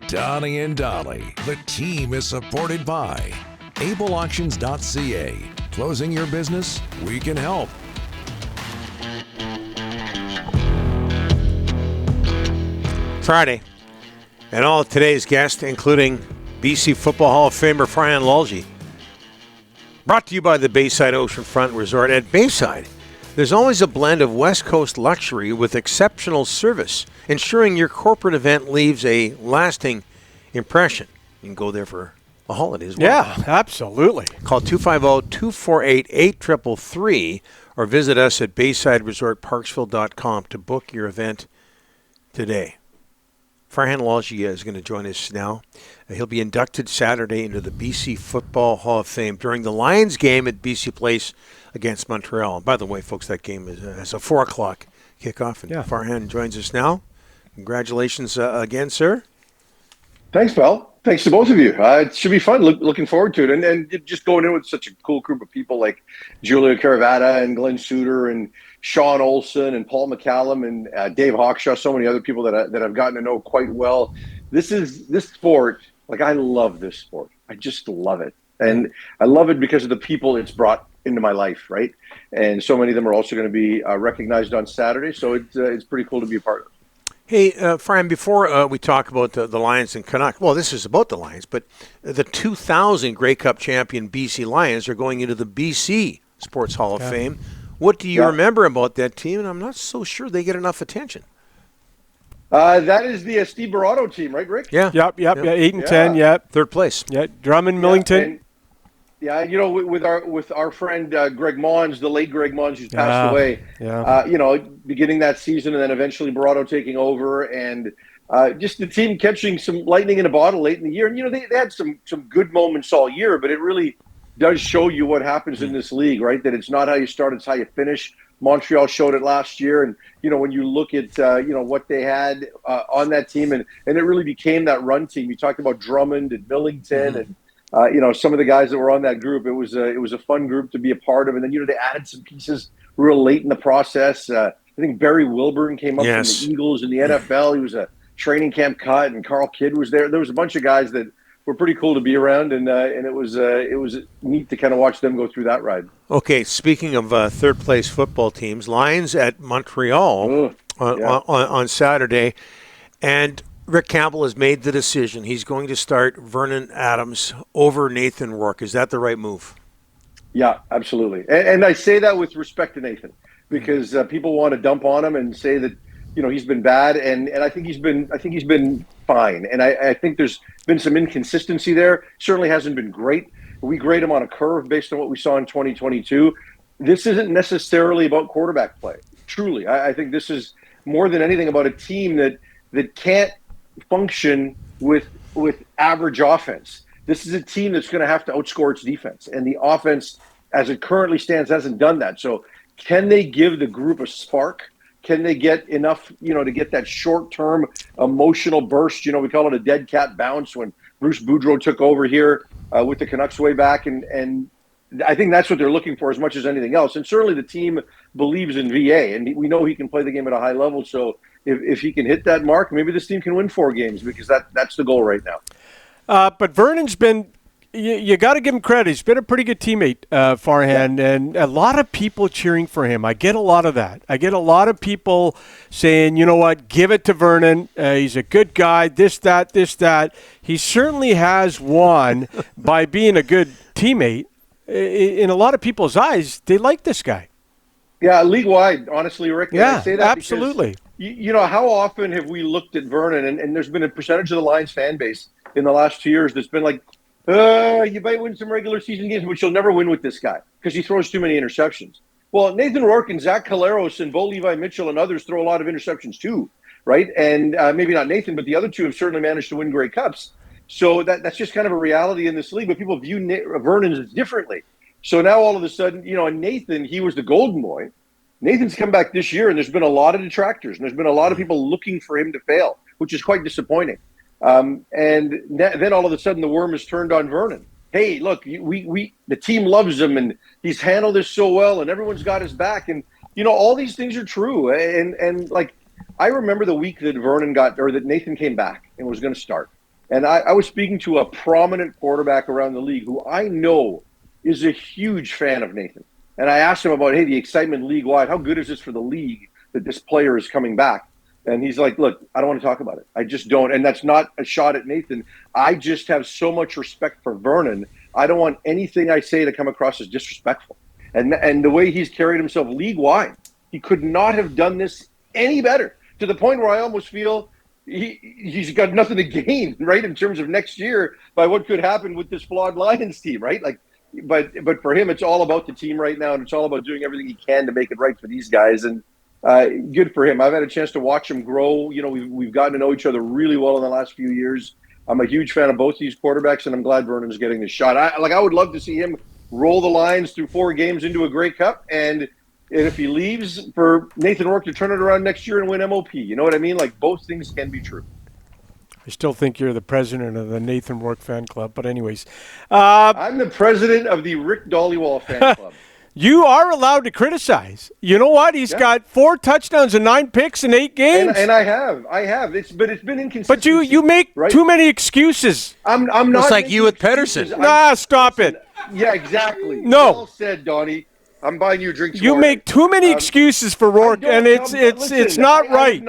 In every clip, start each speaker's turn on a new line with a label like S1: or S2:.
S1: Donnie and Dolly. The team is supported by ableauctions.ca. Closing your business? We can help.
S2: Friday, and all of today's guests, including BC Football Hall of Famer Farhan Lalji. Brought to you by the Bayside Oceanfront Resort. At Bayside, there's always a blend of West Coast luxury with exceptional service, ensuring your corporate event leaves a lasting impression. You can go there for a holiday as well.
S3: Yeah, absolutely.
S2: Call 250-248-8333 or visit us at BaysideResortParksville.com to book your event today. Farhan Lalji is going to join us now. He'll be inducted Saturday into the BC Football Hall of Fame during the Lions game at BC Place against Montreal. And by the way, folks, that game is a 4 o'clock kickoff. And Farhan joins us now. Congratulations again, sir.
S4: Thanks, pal. Thanks to both of you. It should be fun. Looking forward to it. And just going in with such a cool group of people like Julia Caravata and Glenn Suter and Sean Olson and Paul McCallum and Dave Hawkshaw, so many other people that I've gotten to know quite well. This sport, like, I love this sport. I just love it. And I love it because of the people it's brought into my life, right? And so many of them are also going to be recognized on Saturday. So it's pretty cool to be a part of it.
S2: Hey, Farhan, before we talk about the Lions and Canucks, well, this is about the Lions, but the 2000 Grey Cup champion BC Lions are going into the BC Sports Hall of Fame. What do you remember about that team? And I'm not so sure they get enough attention.
S4: That is the Steve Barato team, right, Rick?
S3: Yeah. Yep. 8 and 10. Yep.
S2: Third place.
S3: Yeah. Drummond, Millington.
S4: With our friend Greg Mons, the late Greg Mons, who's passed away. Beginning that season, and then eventually Barato taking over, and just the team catching some lightning in a bottle late in the year. And they had some good moments all year, but it really does show you what happens in this league, right? That it's not how you start, it's how you finish. Montreal showed it last year, and when you look at what they had on that team, and it really became that run team. You talked about Drummond and Millington, and some of the guys that were on that group. It was a fun group to be a part of, and then they added some pieces real late in the process. I think Barry Wilburn came up from the Eagles in the NFL. He was a training camp cut, and Carl Kidd was there. There was a bunch of guys that were pretty cool to be around, and it was neat to kind of watch them go through that ride.
S2: Okay, speaking of third place football teams, Lions at Montreal on Saturday, and Rick Campbell has made the decision. He's going to start Vernon Adams over Nathan Rourke. Is that the right move?
S4: Yeah, absolutely. And I say that with respect to Nathan, because people want to dump on him and say that he's been bad, and I think he's been fine. And I think there's been some inconsistency there. Certainly hasn't been great. We grade him on a curve based on what we saw in 2022. This isn't necessarily about quarterback play. Truly, I think this is more than anything about a team that can't function with average offense. This is a team that's going to have to outscore its defense, and the offense, as it currently stands, hasn't done that. So, can they give the group a spark? Can they get enough, to get that short-term emotional burst? We call it a dead cat bounce when Bruce Boudreau took over here with the Canucks way back, and I think that's what they're looking for as much as anything else. And certainly the team believes in VA, and we know he can play the game at a high level. So if he can hit that mark, maybe this team can win 4 games, because that's the goal right now.
S3: But Vernon's been, you got to give him credit. He's been a pretty good teammate, Farhan, and a lot of people cheering for him. I get a lot of that. I get a lot of people saying, you know what, give it to Vernon. He's a good guy, this, that. He certainly has won by being a good teammate. In a lot of people's eyes, they like this guy.
S4: Yeah, league-wide, honestly, Rick.
S3: Yeah,
S4: I say that
S3: absolutely.
S4: Because, how often have we looked at Vernon, and there's been a percentage of the Lions fan base in the last 2 years that's been like, you might win some regular season games, but you'll never win with this guy because he throws too many interceptions. Well, Nathan Rourke and Zach Caleros and Bo Levi Mitchell and others throw a lot of interceptions too, right? And maybe not Nathan, but the other two have certainly managed to win Grey Cups. So that's just kind of a reality in this league, but people view Vernon's differently. So now all of a sudden, and Nathan, he was the golden boy. Nathan's come back this year, and there's been a lot of detractors, and there's been a lot of people looking for him to fail, which is quite disappointing. And then all of a sudden, the worm is turned on Vernon. Hey, look, the team loves him, and he's handled this so well, and everyone's got his back, and all these things are true. And like, I remember the week that that Nathan came back and was going to start. And I was speaking to a prominent quarterback around the league who I know is a huge fan of Nathan. And I asked him about, hey, the excitement league-wide, how good is this for the league that this player is coming back? And he's like, look, I don't want to talk about it. I just don't. And that's not a shot at Nathan. I just have so much respect for Vernon. I don't want anything I say to come across as disrespectful. And the way he's carried himself league-wide, he could not have done this any better, to the point where I almost feel he's got nothing to gain, right, in terms of next year by what could happen with this flawed Lions team, right? Like, but for him, it's all about the team right now, and it's all about doing everything he can to make it right for these guys. And good for him. I've had a chance to watch him grow. You know, we've gotten to know each other really well in the last few years. I'm a huge fan of both these quarterbacks, and I'm glad Vernon's getting the shot. I would love to see him roll the Lions through 4 games into a Grey Cup, and if he leaves, for Nathan Rourke to turn it around next year and win MOP. You know what I mean? Like, both things can be true.
S3: I still think you're the president of the Nathan Rourke fan club, but anyways.
S4: I'm the president of the Rick Dollywall fan club.
S3: You are allowed to criticize. You know what? He's got 4 touchdowns and 9 picks in 8 games.
S4: And I have. It's been inconsistent.
S3: But you make too many excuses.
S4: I'm not.
S5: It's like you with Pedersen.
S3: Stop it.
S4: Yeah, exactly.
S3: No.
S4: Well said, Donnie. I'm buying you a drink.
S3: You make too many excuses for Rourke, and it's not right.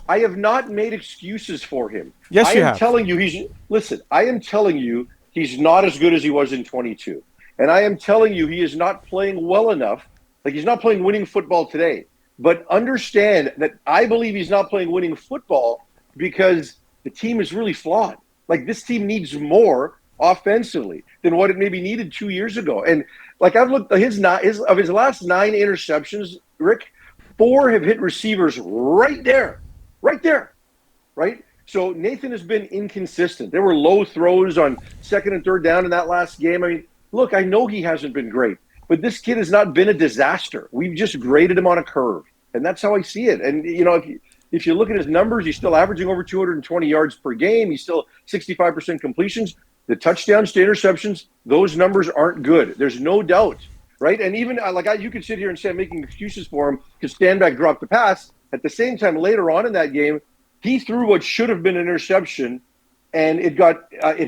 S4: I have not made excuses for him.
S3: Yes, you have.
S4: I am telling you he's not as good as he was in 22. And I am telling you he is not playing well enough. Like, he's not playing winning football today. But understand that I believe he's not playing winning football because the team is really flawed. Like, this team needs more offensively than what it maybe needed 2 years ago. And like, I've looked of his last 9 interceptions, Rick, 4 have hit receivers right there. Right? So Nathan has been inconsistent. There were low throws on 2nd and 3rd down in that last game. I mean, look, I know he hasn't been great, but this kid has not been a disaster. We've just graded him on a curve, and that's how I see it. And, you know, if you look at his numbers, he's still averaging over 220 yards per game. He's still 65% completions. The touchdowns to interceptions, those numbers aren't good. There's no doubt, right? And even you could sit here and say I'm making excuses for him because Stanback dropped the pass. At the same time, later on in that game, he threw what should have been an interception, and it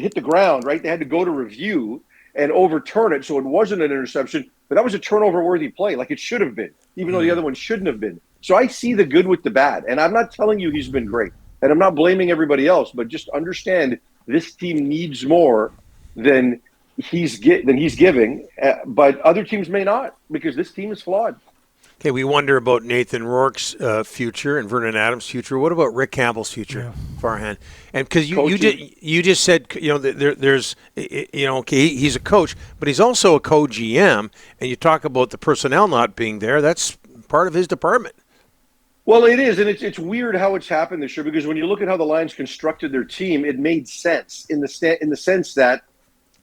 S4: hit the ground, right? They had to go to review and overturn it, so it wasn't an interception, but that was a turnover-worthy play, like it should have been, even though the other one shouldn't have been. So I see the good with the bad, and I'm not telling you he's been great, and I'm not blaming everybody else, but just understand this team needs more than he's giving, but other teams may not, because this team is flawed.
S2: Okay, we wonder about Nathan Rourke's future and Vernon Adams' future. What about Rick Campbell's future, Farhan? And because you just said, you know, there's, you know, okay, he's a coach, but he's also a co-GM, and you talk about the personnel not being there. That's part of his department.
S4: Well, it is, and it's weird how it's happened this year, because when you look at how the Lions constructed their team, it made sense in the sense that,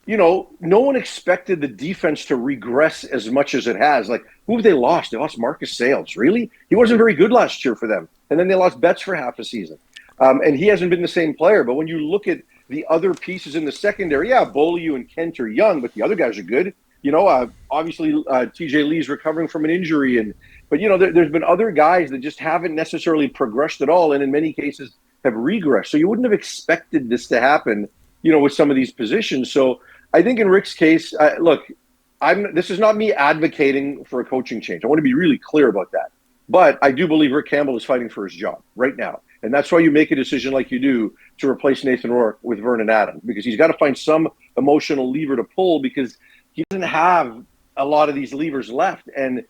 S4: you know, no one expected the defense to regress as much as it has. Like, who have they lost? They lost Marcus Sales. Really? He wasn't very good last year for them. And then they lost Betts for half a season. And he hasn't been the same player. But when you look at the other pieces in the secondary, Beaulieu and Kent are young, but the other guys are good. You know, obviously TJ Lee's recovering from an injury. But, you know, there's been other guys that just haven't necessarily progressed at all, and in many cases have regressed. So you wouldn't have expected this to happen, you know, with some of these positions. So I think in Rick's case, look, this is not me advocating for a coaching change. I want to be really clear about that. But I do believe Rick Campbell is fighting for his job right now. And that's why you make a decision like you do to replace Nathan Rourke with Vernon Adams, because he's got to find some emotional lever to pull, because he doesn't have a lot of these levers left. And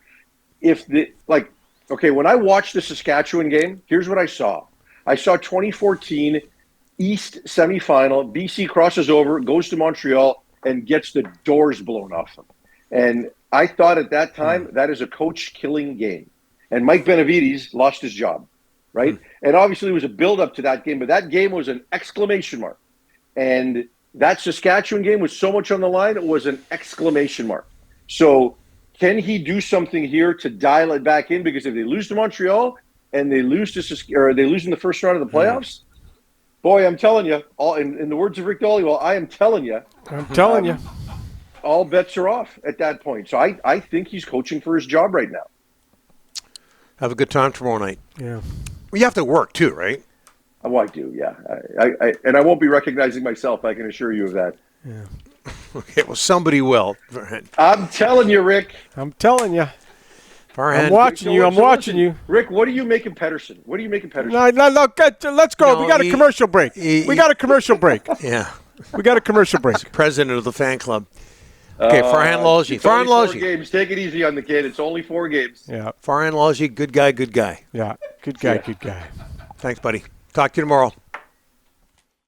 S4: when I watched the Saskatchewan game, here's what I saw. I saw 2014 East semifinal. BC crosses over, goes to Montreal, and gets the doors blown off them. And I thought at that time, that is a coach-killing game. And Mike Benavides lost his job, right? And obviously it was a build-up to that game, but that game was an exclamation mark. And that Saskatchewan game with so much on the line, it was an exclamation mark. So can he do something here to dial it back in? Because if they lose to Montreal and they lose they lose in the first round of the playoffs, boy, I'm telling you, in the words of Rick Dollywall, I am telling you.
S3: I'm telling you.
S4: All bets are off at that point. So I think he's coaching for his job right now.
S2: Have a good time tomorrow night.
S3: Yeah.
S2: Well, you have to work too, right?
S4: Oh, I do. Yeah, and I won't be recognizing myself. I can assure you of that.
S3: Yeah.
S2: Okay, well, somebody will.
S4: I'm telling you, Rick.
S3: I'm telling you.
S2: Farhan,
S3: I'm watching you. I'm watching you.
S4: Rick, what do you make in Pedersen? What do you make in Pedersen?
S3: No, let's go.
S2: No,
S3: We got a commercial break. We got a commercial break.
S2: Yeah.
S3: We got a commercial break.
S2: President of the fan club. Okay, Farhan Lalji.
S4: It's only
S2: Farhan
S4: 4
S2: Lalji.
S4: games. Take it easy on the kid. It's only 4 games.
S3: Yeah.
S2: Farhan Lalji, good guy, good guy.
S3: Yeah. Good guy. Good guy.
S2: Thanks, buddy. Talk to you tomorrow.